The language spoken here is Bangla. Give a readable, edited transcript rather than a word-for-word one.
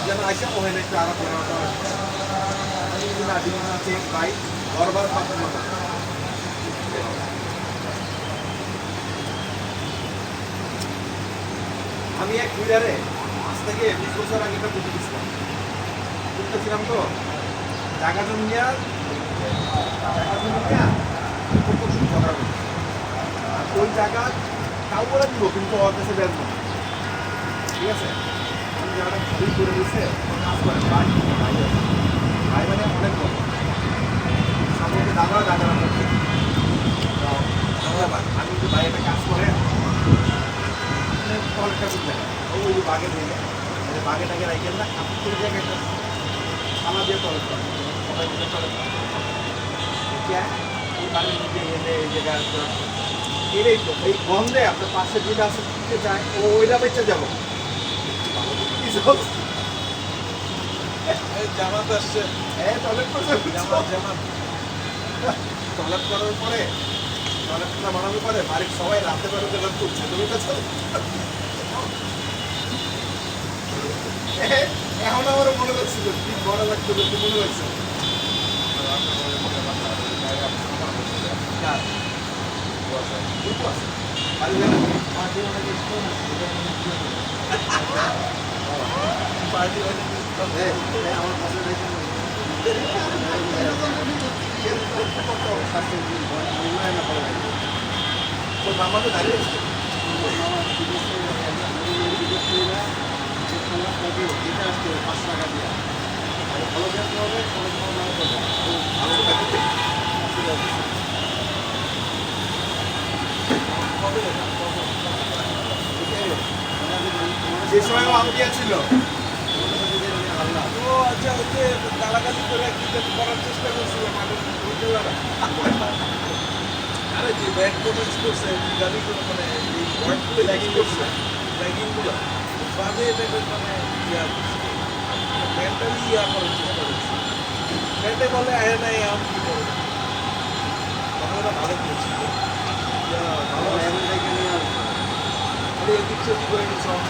যেন আইসা ওখানে একটু আরাম করে না দিন আছে ভাই বারবার পাঠানো না। আমি এক কুইলারে আজ থেকে 20 বছর আগে একটা বুঝে দিচ্ছিলাম বুঝতেছিলাম তো জায়গা জমি নিয়ে প্রচুর ঝগড়া করছি আর ওই জায়গা কাউ করে দিব কিন্তু ওর কাছে বের না ঠিক আছে আমি জায়গাটা খালি করে দিচ্ছে কাজ করে ভাই ভাই মানে অনেক বড় সামনে দাদা দাদা আমি কিন্তু ভাই একটা কাজ করে টয়লেটটা বুঝলে ওই যে বাঘে ভেঙে বাঘে টাকে রাখেন না আপনি জায়গায় একটা থালা দিয়ে টয়লেট করেন সবাই মিলে টয়লেট করেন এই বাঘের মধ্যে এনে এই জায়গায় এটাই তো এই গন্ধে আপনার পাশে যেটা আছে দিতে যায় ওইটা বেঁচে যাবো জামাত আসছে হ্যাঁ টয়লেট করছে জামাত জামাত টয়লেট করার পরে টয়লেটটা বানানোর পরে বাড়ির সবাই রাতে বেরোতে বের করছে তুমি তো এখন আমার মনে লাগছিল কি বড় লাগতো বলতে মনে লাগছে পার্টি আমার মামা তো দাঁড়িয়ে $5 টাকা দিয়ে ভালো দেখতে হবে যে সময় আম ছিল ও আচ্ছা হচ্ছে গালাগালি করে করার চেষ্টা করছিল আরে যে ব্যাড কমেন্টস করছে গালি করে মানে এই ওয়ার্ডগুলো ল্যাগিং করছে ল্যাগিংগুলো বাদে এটাকে মানে মেন্টালি করার চেষ্টা করছে মেন্টে বলে আয় নাই আম কি করবো কথাটা ভালো করছি ভালো খালি এদিক সেদিক করে কিছু অন্য